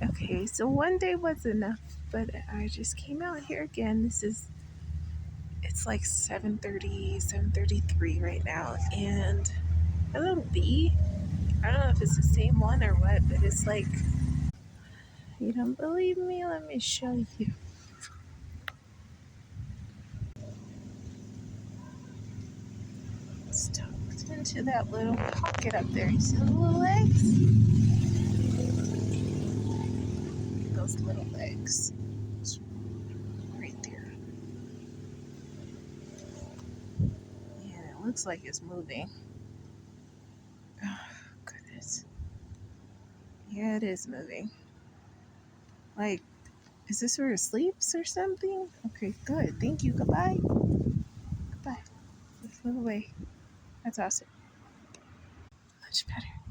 Okay, so one day was enough, but I just came out here again. It's like 7:30, 7:33 right now, and a little bee. I don't know if it's the same one or what, but it's like, you don't believe me? Let me show you. It's tucked into that little pocket up there. You see the little legs? Those little legs. It's right there. Yeah, it looks like it's moving. Oh, goodness. Yeah, it is moving. Like, is this where it sleeps or something? Okay, good. Thank you. Goodbye. Goodbye. Let's move away. That's awesome. Much better.